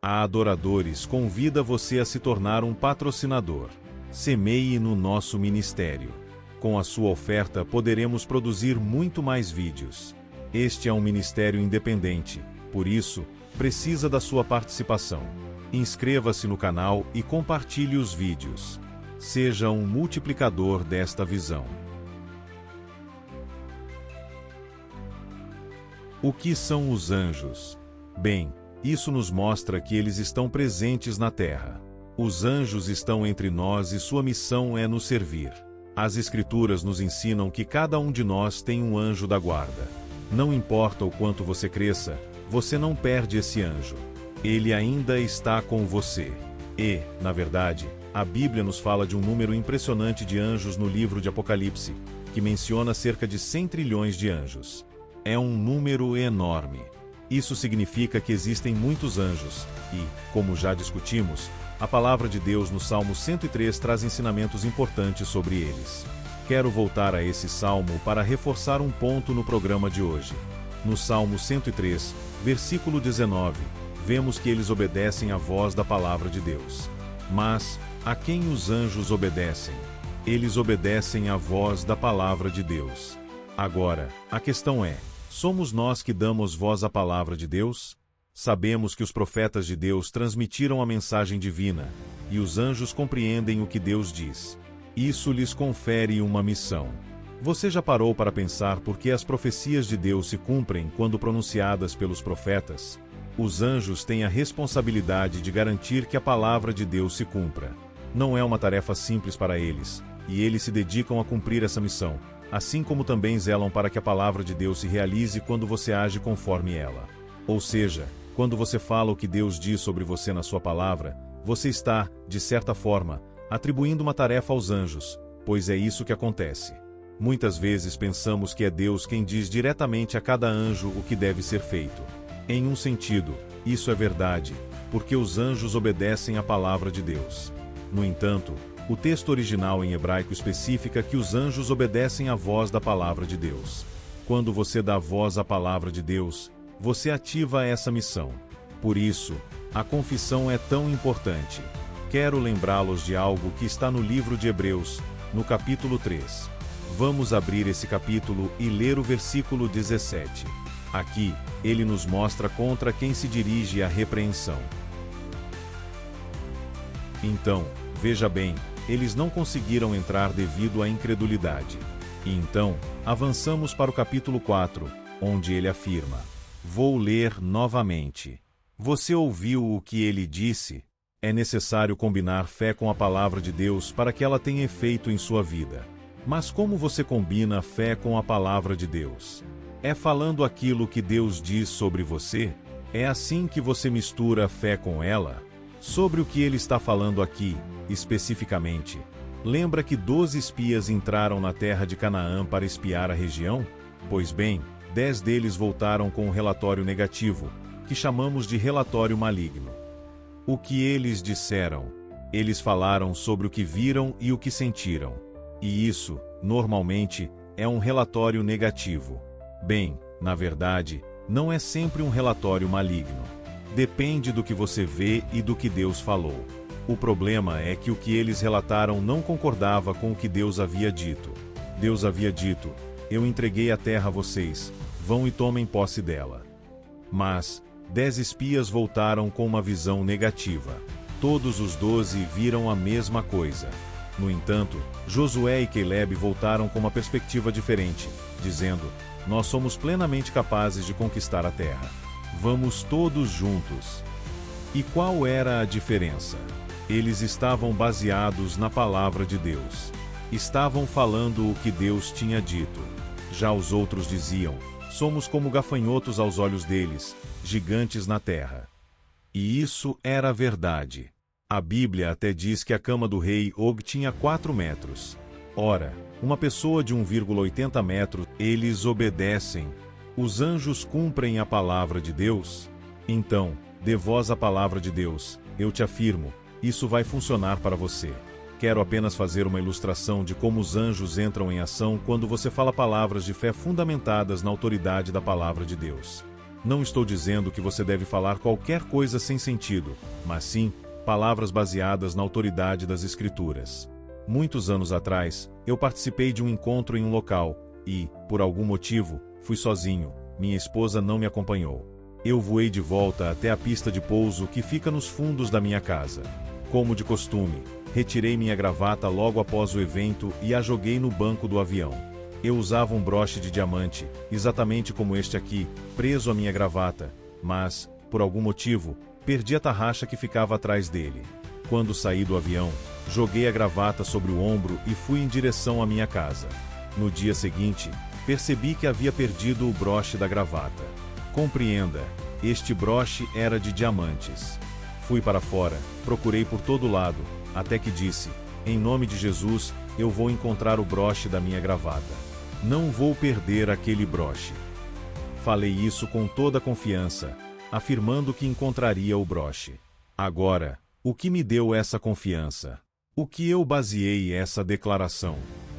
A Adoradores convida você a se tornar um patrocinador. Semeie no nosso ministério. Com a sua oferta poderemos produzir muito mais vídeos. Este é um ministério independente, por isso, precisa da sua participação. Inscreva-se no canal e compartilhe os vídeos. Seja um multiplicador desta visão. O que são os anjos? Bem, isso nos mostra que eles estão presentes na Terra. Os anjos estão entre nós e sua missão é nos servir. As Escrituras nos ensinam que cada um de nós tem um anjo da guarda. Não importa o quanto você cresça, você não perde esse anjo. Ele ainda está com você. E, na verdade, a Bíblia nos fala de um número impressionante de anjos no livro de Apocalipse, que menciona cerca de 100 trilhões de anjos. É um número enorme. Isso significa que existem muitos anjos, e, como já discutimos, a palavra de Deus no Salmo 103 traz ensinamentos importantes sobre eles. Quero voltar a esse salmo para reforçar um ponto no programa de hoje. No Salmo 103, versículo 19, vemos que eles obedecem à voz da palavra de Deus. Mas, a quem os anjos obedecem? Eles obedecem à voz da palavra de Deus. Agora, a questão é: somos nós que damos voz à palavra de Deus? Sabemos que os profetas de Deus transmitiram a mensagem divina, e os anjos compreendem o que Deus diz. Isso lhes confere uma missão. Você já parou para pensar por que as profecias de Deus se cumprem quando pronunciadas pelos profetas? Os anjos têm a responsabilidade de garantir que a palavra de Deus se cumpra. Não é uma tarefa simples para eles, e eles se dedicam a cumprir essa missão, assim como também zelam para que a palavra de Deus se realize quando você age conforme ela. Ou seja, quando você fala o que Deus diz sobre você na sua palavra, você está, de certa forma, atribuindo uma tarefa aos anjos, pois é isso que acontece. Muitas vezes pensamos que é Deus quem diz diretamente a cada anjo o que deve ser feito. Em um sentido, isso é verdade, porque os anjos obedecem à palavra de Deus. No entanto, o texto original em hebraico especifica que os anjos obedecem à voz da palavra de Deus. Quando você dá voz à palavra de Deus, você ativa essa missão. Por isso, a confissão é tão importante. Quero lembrá-los de algo que está no livro de Hebreus, no capítulo 3. Vamos abrir esse capítulo e ler o versículo 17. Aqui, ele nos mostra contra quem se dirige a repreensão. Então, veja bem, eles não conseguiram entrar devido à incredulidade. E então, avançamos para o capítulo 4, onde ele afirma: vou ler novamente. Você ouviu o que ele disse? É necessário combinar fé com a palavra de Deus para que ela tenha efeito em sua vida. Mas como você combina a fé com a palavra de Deus? É falando aquilo que Deus diz sobre você? É assim que você mistura a fé com ela? Sobre o que ele está falando aqui, especificamente, lembra que 12 espias entraram na terra de Canaã para espiar a região? Pois bem, 10 deles voltaram com um relatório negativo, que chamamos de relatório maligno. O que eles disseram? Eles falaram sobre o que viram e o que sentiram. E isso, normalmente, é um relatório negativo. Bem, na verdade, não é sempre um relatório maligno. Depende do que você vê e do que Deus falou. O problema é que o que eles relataram não concordava com o que Deus havia dito. Deus havia dito: eu entreguei a terra a vocês, vão e tomem posse dela. Mas 10 espias voltaram com uma visão negativa. Todos os 12 viram a mesma coisa. No entanto, Josué e Caleb voltaram com uma perspectiva diferente, dizendo: nós somos plenamente capazes de conquistar a terra. Vamos todos juntos. E qual era a diferença? Eles estavam baseados na palavra de Deus. Estavam falando o que Deus tinha dito. Já os outros diziam: somos como gafanhotos aos olhos deles, gigantes na terra. E isso era verdade. A Bíblia até diz que a cama do rei Og tinha 4 metros. Ora, uma pessoa de 1,80 metros, eles obedecem. Os anjos cumprem a palavra de Deus? Então, dê voz à palavra de Deus. Eu te afirmo, isso vai funcionar para você. Quero apenas fazer uma ilustração de como os anjos entram em ação quando você fala palavras de fé fundamentadas na autoridade da palavra de Deus. Não estou dizendo que você deve falar qualquer coisa sem sentido, mas sim, palavras baseadas na autoridade das Escrituras. Muitos anos atrás, eu participei de um encontro em um local, e, por algum motivo, fui sozinho, minha esposa não me acompanhou. Eu voei de volta até a pista de pouso que fica nos fundos da minha casa. Como de costume, retirei minha gravata logo após o evento e a joguei no banco do avião. Eu usava um broche de diamante, exatamente como este aqui, preso à minha gravata, mas, por algum motivo, perdi a tarraxa que ficava atrás dele. Quando saí do avião, joguei a gravata sobre o ombro e fui em direção à minha casa. No dia seguinte, percebi que havia perdido o broche da gravata. Compreenda, este broche era de diamantes. Fui para fora, procurei por todo lado, até que disse, em nome de Jesus, eu vou encontrar o broche da minha gravata. Não vou perder aquele broche. Falei isso com toda a confiança, afirmando que encontraria o broche. Agora, o que me deu essa confiança? O que eu baseei essa declaração?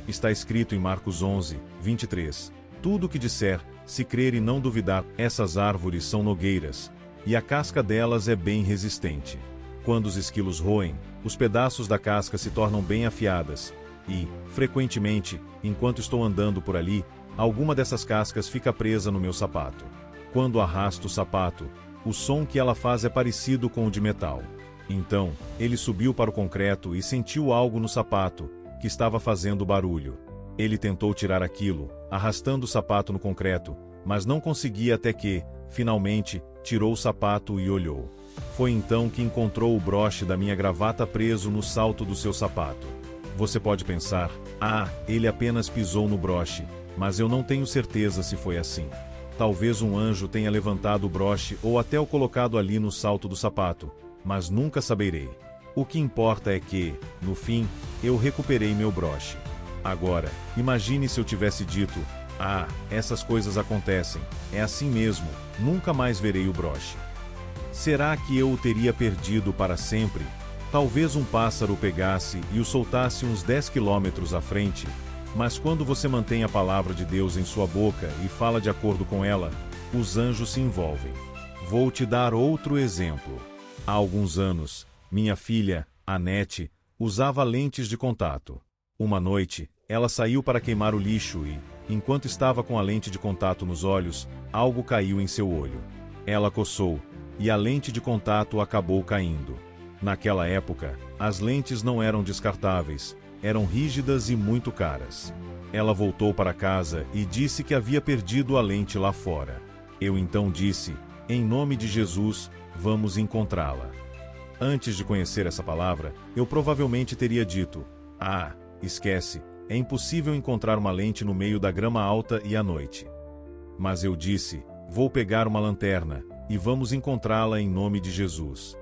Está escrito em Marcos 11, 23. Tudo o que disser, se crer e não duvidar, essas árvores são nogueiras, e a casca delas é bem resistente. Quando os esquilos roem, os pedaços da casca se tornam bem afiadas, e, frequentemente, enquanto estou andando por ali, alguma dessas cascas fica presa no meu sapato. Quando arrasto o sapato, o som que ela faz é parecido com o de metal. Então, ele subiu para o concreto e sentiu algo no sapato, que estava fazendo barulho. Ele tentou tirar aquilo, arrastando o sapato no concreto, mas não conseguia até que, finalmente, tirou o sapato e olhou. Foi então que encontrou o broche da minha gravata preso no salto do seu sapato. Você pode pensar, ele apenas pisou no broche, mas eu não tenho certeza se foi assim. Talvez um anjo tenha levantado o broche ou até o colocado ali no salto do sapato, mas nunca saberei. O que importa é que, no fim, eu recuperei meu broche. Agora, imagine se eu tivesse dito, essas coisas acontecem, é assim mesmo, nunca mais verei o broche. Será que eu o teria perdido para sempre? Talvez um pássaro o pegasse e o soltasse uns 10 quilômetros à frente, mas quando você mantém a palavra de Deus em sua boca e fala de acordo com ela, os anjos se envolvem. Vou te dar outro exemplo. Há alguns anos, minha filha, Annette, usava lentes de contato. Uma noite, ela saiu para queimar o lixo e, enquanto estava com a lente de contato nos olhos, algo caiu em seu olho. Ela coçou, e a lente de contato acabou caindo. Naquela época, as lentes não eram descartáveis, eram rígidas e muito caras. Ela voltou para casa e disse que havia perdido a lente lá fora. Eu então disse, em nome de Jesus, vamos encontrá-la. Antes de conhecer essa palavra, eu provavelmente teria dito, esquece, é impossível encontrar uma lente no meio da grama alta e à noite. Mas eu disse, vou pegar uma lanterna, e vamos encontrá-la em nome de Jesus.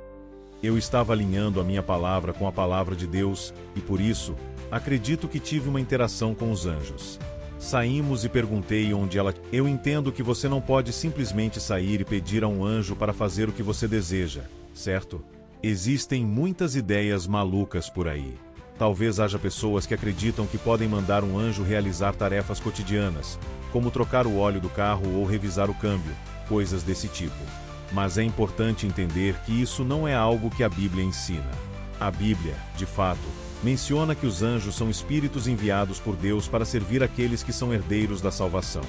Eu estava alinhando a minha palavra com a palavra de Deus, e por isso, acredito que tive uma interação com os anjos. Saímos e perguntei onde ela... Eu entendo que você não pode simplesmente sair e pedir a um anjo para fazer o que você deseja, certo? Existem muitas ideias malucas por aí. Talvez haja pessoas que acreditam que podem mandar um anjo realizar tarefas cotidianas, como trocar o óleo do carro ou revisar o câmbio, coisas desse tipo. Mas é importante entender que isso não é algo que a Bíblia ensina. A Bíblia, de fato, menciona que os anjos são espíritos enviados por Deus para servir aqueles que são herdeiros da salvação.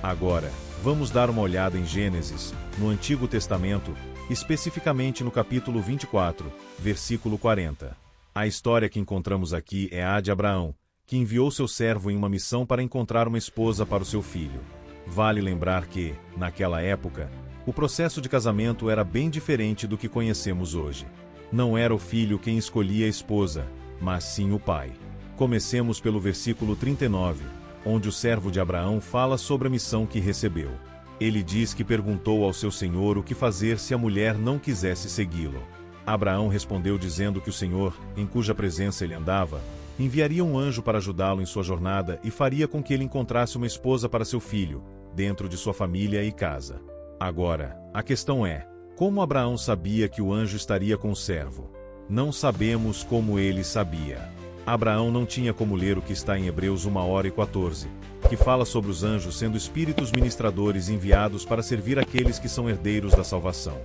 Agora, vamos dar uma olhada em Gênesis, no Antigo Testamento, especificamente no capítulo 24, versículo 40. A história que encontramos aqui é a de Abraão, que enviou seu servo em uma missão para encontrar uma esposa para o seu filho. Vale lembrar que, naquela época, o processo de casamento era bem diferente do que conhecemos hoje. Não era o filho quem escolhia a esposa, mas sim o pai. Comecemos pelo versículo 39, onde o servo de Abraão fala sobre a missão que recebeu. Ele diz que perguntou ao seu senhor o que fazer se a mulher não quisesse segui-lo. Abraão respondeu dizendo que o Senhor, em cuja presença ele andava, enviaria um anjo para ajudá-lo em sua jornada e faria com que ele encontrasse uma esposa para seu filho, dentro de sua família e casa. Agora, a questão é, como Abraão sabia que o anjo estaria com o servo? Não sabemos como ele sabia. Abraão não tinha como ler o que está em Hebreus 1:14. que fala sobre os anjos sendo espíritos ministradores enviados para servir aqueles que são herdeiros da salvação.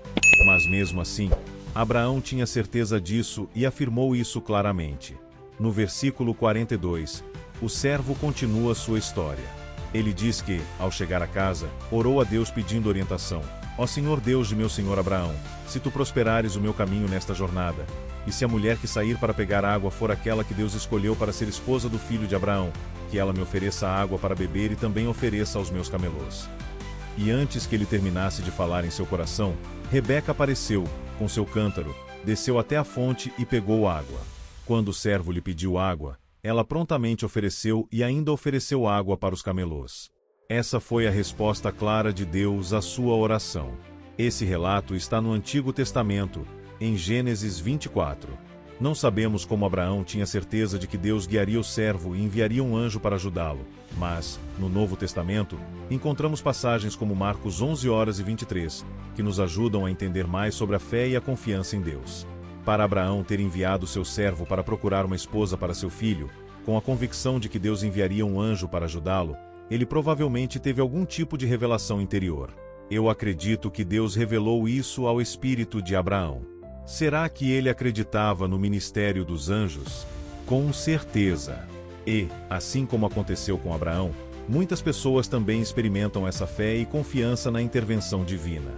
Mas mesmo assim, Abraão tinha certeza disso e afirmou isso claramente. No versículo 42, o servo continua sua história. Ele diz que, ao chegar a casa, orou a Deus pedindo orientação. Ó Senhor Deus de meu senhor Abraão, se tu prosperares o meu caminho nesta jornada, e se a mulher que sair para pegar água for aquela que Deus escolheu para ser esposa do filho de Abraão, que ela me ofereça água para beber e também ofereça aos meus camelôs. E antes que ele terminasse de falar em seu coração, Rebeca apareceu, com seu cântaro, desceu até a fonte e pegou água. Quando o servo lhe pediu água, ela prontamente ofereceu e ainda ofereceu água para os camelôs. Essa foi a resposta clara de Deus à sua oração. Esse relato está no Antigo Testamento, em Gênesis 24. Não sabemos como Abraão tinha certeza de que Deus guiaria o servo e enviaria um anjo para ajudá-lo, mas, no Novo Testamento, encontramos passagens como Marcos 11:23, que nos ajudam a entender mais sobre a fé e a confiança em Deus. Para Abraão ter enviado seu servo para procurar uma esposa para seu filho, com a convicção de que Deus enviaria um anjo para ajudá-lo, ele provavelmente teve algum tipo de revelação interior. Eu acredito que Deus revelou isso ao espírito de Abraão. Será que ele acreditava no ministério dos anjos? Com certeza. E, assim como aconteceu com Abraão, muitas pessoas também experimentam essa fé e confiança na intervenção divina.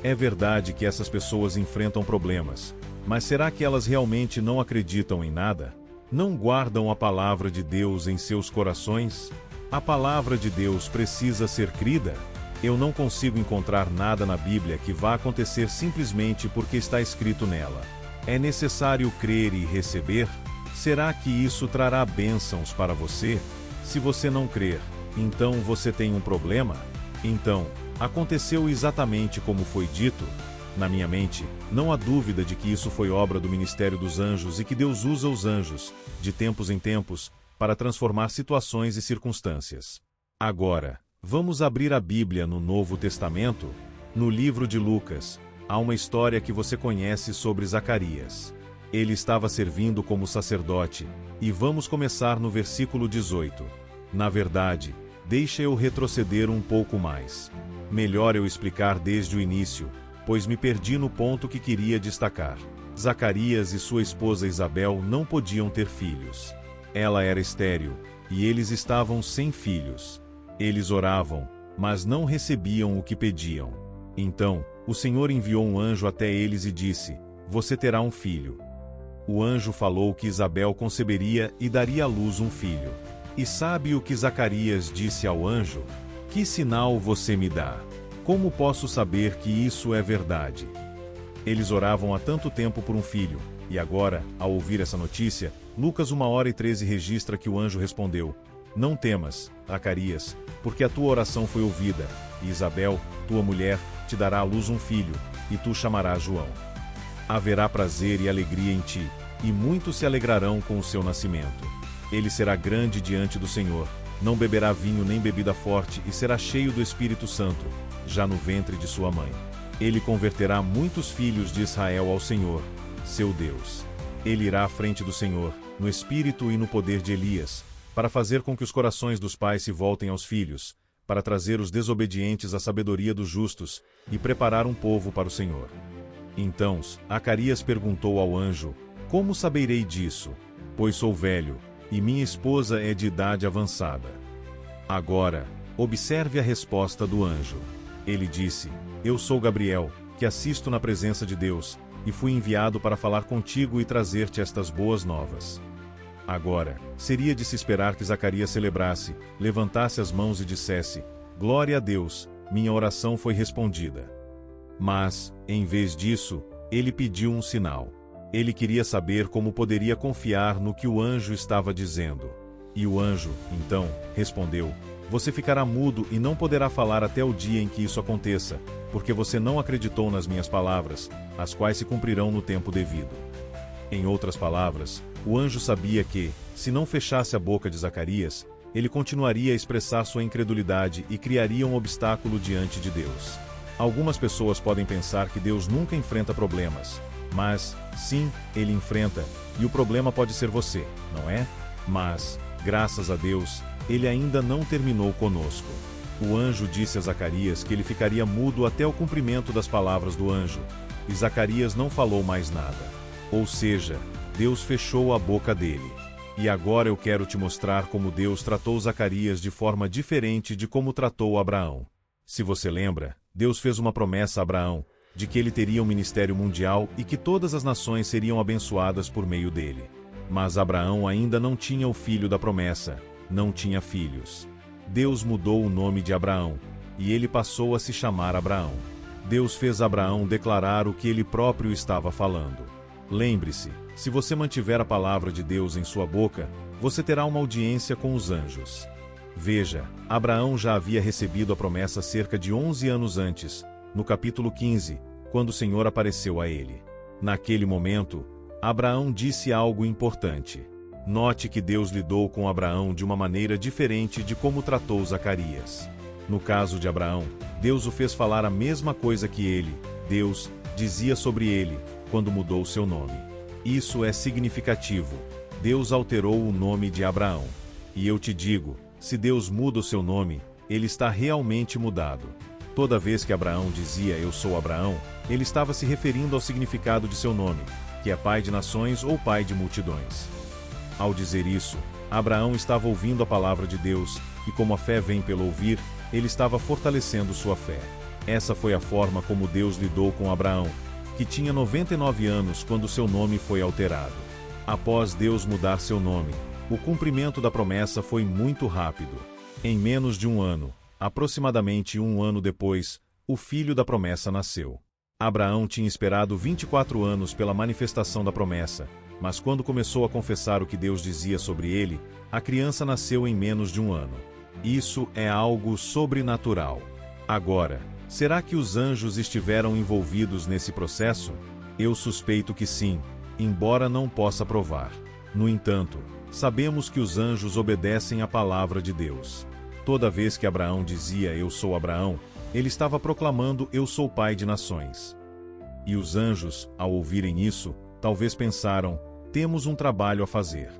É verdade que essas pessoas enfrentam problemas, mas será que elas realmente não acreditam em nada? Não guardam a palavra de Deus em seus corações? A palavra de Deus precisa ser crida? Eu não consigo encontrar nada na Bíblia que vá acontecer simplesmente porque está escrito nela. É necessário crer e receber? Será que isso trará bênçãos para você? Se você não crer, então você tem um problema? Então, aconteceu exatamente como foi dito? Na minha mente, não há dúvida de que isso foi obra do ministério dos anjos e que Deus usa os anjos, de tempos em tempos, para transformar situações e circunstâncias. Agora, vamos abrir a Bíblia no Novo Testamento? No livro de Lucas, há uma história que você conhece sobre Zacarias. Ele estava servindo como sacerdote, e vamos começar no versículo 18. Na verdade, deixa eu retroceder um pouco mais. Melhor eu explicar desde o início, pois me perdi no ponto que queria destacar. Zacarias e sua esposa Isabel não podiam ter filhos. Ela era estéril, e eles estavam sem filhos. Eles oravam, mas não recebiam o que pediam. Então, o Senhor enviou um anjo até eles e disse: Você terá um filho. O anjo falou que Isabel conceberia e daria à luz um filho. E sabe o que Zacarias disse ao anjo? Que sinal você me dá? Como posso saber que isso é verdade? Eles oravam há tanto tempo por um filho, e agora, ao ouvir essa notícia, Lucas 1:13 registra que o anjo respondeu: Não temas, Zacarias, porque a tua oração foi ouvida, e Isabel, tua mulher, te dará à luz um filho, e tu chamarás João. Haverá prazer e alegria em ti, e muitos se alegrarão com o seu nascimento. Ele será grande diante do Senhor, não beberá vinho nem bebida forte e será cheio do Espírito Santo, já no ventre de sua mãe. Ele converterá muitos filhos de Israel ao Senhor, seu Deus. Ele irá à frente do Senhor, no espírito e no poder de Elias, para fazer com que os corações dos pais se voltem aos filhos, para trazer os desobedientes à sabedoria dos justos, e preparar um povo para o Senhor. Então, Zacarias perguntou ao anjo: Como saberei disso? Pois sou velho, e minha esposa é de idade avançada. Agora, observe a resposta do anjo. Ele disse: Eu sou Gabriel, que assisto na presença de Deus, e fui enviado para falar contigo e trazer-te estas boas novas. Agora, seria de se esperar que Zacarias celebrasse, levantasse as mãos e dissesse: Glória a Deus, minha oração foi respondida. Mas, em vez disso, ele pediu um sinal. Ele queria saber como poderia confiar no que o anjo estava dizendo. E o anjo, então, respondeu: Você ficará mudo e não poderá falar até o dia em que isso aconteça, porque você não acreditou nas minhas palavras, as quais se cumprirão no tempo devido. Em outras palavras, o anjo sabia que, se não fechasse a boca de Zacarias, ele continuaria a expressar sua incredulidade e criaria um obstáculo diante de Deus. Algumas pessoas podem pensar que Deus nunca enfrenta problemas, mas, sim, ele enfrenta, e o problema pode ser você, não é? Mas, graças a Deus, ele ainda não terminou conosco. O anjo disse a Zacarias que ele ficaria mudo até o cumprimento das palavras do anjo, e Zacarias não falou mais nada. Ou seja, Deus fechou a boca dele. E agora eu quero te mostrar como Deus tratou Zacarias de forma diferente de como tratou Abraão. Se você lembra, Deus fez uma promessa a Abraão, de que ele teria um ministério mundial e que todas as nações seriam abençoadas por meio dele. Mas Abraão ainda não tinha o filho da promessa, não tinha filhos. Deus mudou o nome de Abraão, e ele passou a se chamar Abraão. Deus fez Abraão declarar o que ele próprio estava falando. Lembre-se, se você mantiver a palavra de Deus em sua boca, você terá uma audiência com os anjos. Veja, Abraão já havia recebido a promessa cerca de 11 anos antes, no capítulo 15, quando o Senhor apareceu a ele. Naquele momento, Abraão disse algo importante. Note que Deus lidou com Abraão de uma maneira diferente de como tratou Zacarias. No caso de Abraão, Deus o fez falar a mesma coisa que ele, Deus, dizia sobre ele, quando mudou seu nome. Isso é significativo. Deus alterou o nome de Abraão. E eu te digo, se Deus muda o seu nome, ele está realmente mudado. Toda vez que Abraão dizia eu sou Abraão, ele estava se referindo ao significado de seu nome, que é pai de nações ou pai de multidões. Ao dizer isso, Abraão estava ouvindo a palavra de Deus, e como a fé vem pelo ouvir, ele estava fortalecendo sua fé. Essa foi a forma como Deus lidou com Abraão, que tinha 99 anos quando seu nome foi alterado. Após Deus mudar seu nome, o cumprimento da promessa foi muito rápido. Em menos de um ano, aproximadamente um ano depois, o filho da promessa nasceu. Abraão tinha esperado 24 anos pela manifestação da promessa, mas quando começou a confessar o que Deus dizia sobre ele, a criança nasceu em menos de um ano. Isso é algo sobrenatural. Agora, será que os anjos estiveram envolvidos nesse processo? Eu suspeito que sim, embora não possa provar. No entanto, sabemos que os anjos obedecem à palavra de Deus. Toda vez que Abraão dizia eu sou Abraão, ele estava proclamando eu sou pai de nações. E os anjos, ao ouvirem isso, talvez pensaram, temos um trabalho a fazer.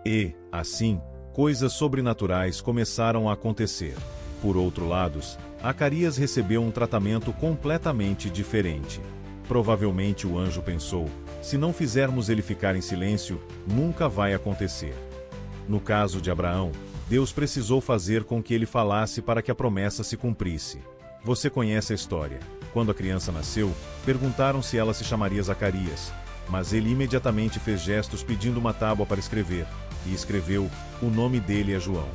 E, assim, coisas sobrenaturais começaram a acontecer. Por outro lado, Zacarias recebeu um tratamento completamente diferente. Provavelmente o anjo pensou, se não fizermos ele ficar em silêncio, nunca vai acontecer. No caso de Abraão, Deus precisou fazer com que ele falasse para que a promessa se cumprisse. Você conhece a história. Quando a criança nasceu, perguntaram se ela se chamaria Zacarias, mas ele imediatamente fez gestos pedindo uma tábua para escrever, e escreveu, o nome dele é João.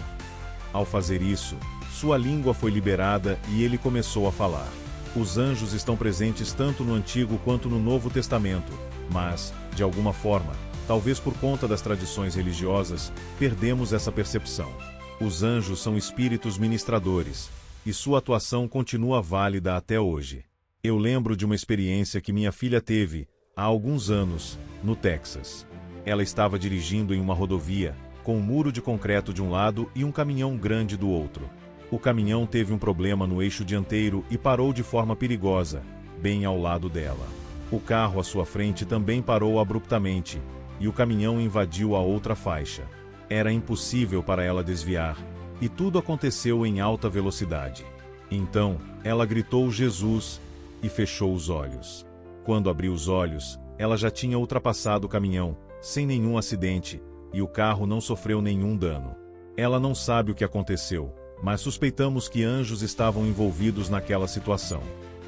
Ao fazer isso, sua língua foi liberada e ele começou a falar. Os anjos estão presentes tanto no Antigo quanto no Novo Testamento, mas, de alguma forma, talvez por conta das tradições religiosas, perdemos essa percepção. Os anjos são espíritos ministradores, e sua atuação continua válida até hoje. Eu lembro de uma experiência que minha filha teve, há alguns anos, no Texas. Ela estava dirigindo em uma rodovia, com um muro de concreto de um lado e um caminhão grande do outro. O caminhão teve um problema no eixo dianteiro e parou de forma perigosa, bem ao lado dela. O carro à sua frente também parou abruptamente, e o caminhão invadiu a outra faixa. Era impossível para ela desviar, e tudo aconteceu em alta velocidade. Então, ela gritou Jesus e fechou os olhos. Quando abriu os olhos, ela já tinha ultrapassado o caminhão, sem nenhum acidente, e o carro não sofreu nenhum dano. Ela não sabe o que aconteceu, mas suspeitamos que anjos estavam envolvidos naquela situação.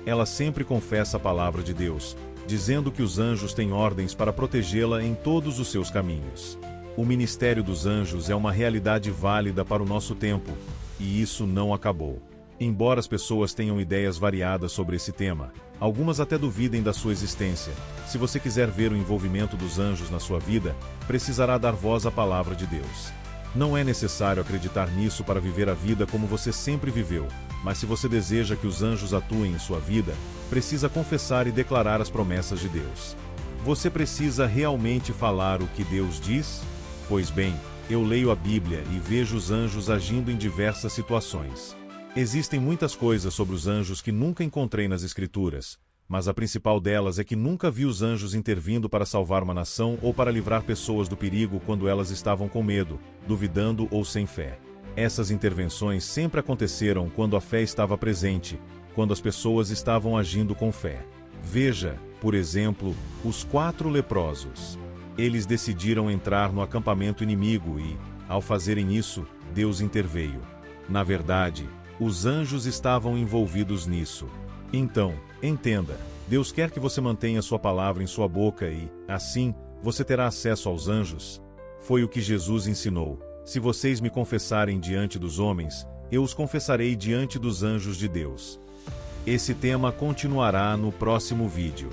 Ela sempre confessa a palavra de Deus, dizendo que os anjos têm ordens para protegê-la em todos os seus caminhos. O ministério dos anjos é uma realidade válida para o nosso tempo, e isso não acabou. Embora as pessoas tenham ideias variadas sobre esse tema, algumas até duvidem da sua existência. Se você quiser ver o envolvimento dos anjos na sua vida, precisará dar voz à palavra de Deus. Não é necessário acreditar nisso para viver a vida como você sempre viveu, mas se você deseja que os anjos atuem em sua vida, precisa confessar e declarar as promessas de Deus. Você precisa realmente falar o que Deus diz? Pois bem, eu leio a Bíblia e vejo os anjos agindo em diversas situações. Existem muitas coisas sobre os anjos que nunca encontrei nas Escrituras, mas a principal delas é que nunca vi os anjos intervindo para salvar uma nação ou para livrar pessoas do perigo quando elas estavam com medo, duvidando ou sem fé. Essas intervenções sempre aconteceram quando a fé estava presente, quando as pessoas estavam agindo com fé. Veja, por exemplo, os 4 leprosos. Eles decidiram entrar no acampamento inimigo e, ao fazerem isso, Deus interveio. Na verdade, os anjos estavam envolvidos nisso. Então, entenda, Deus quer que você mantenha sua palavra em sua boca e, assim, você terá acesso aos anjos. Foi o que Jesus ensinou. Se vocês me confessarem diante dos homens, eu os confessarei diante dos anjos de Deus. Esse tema continuará no próximo vídeo.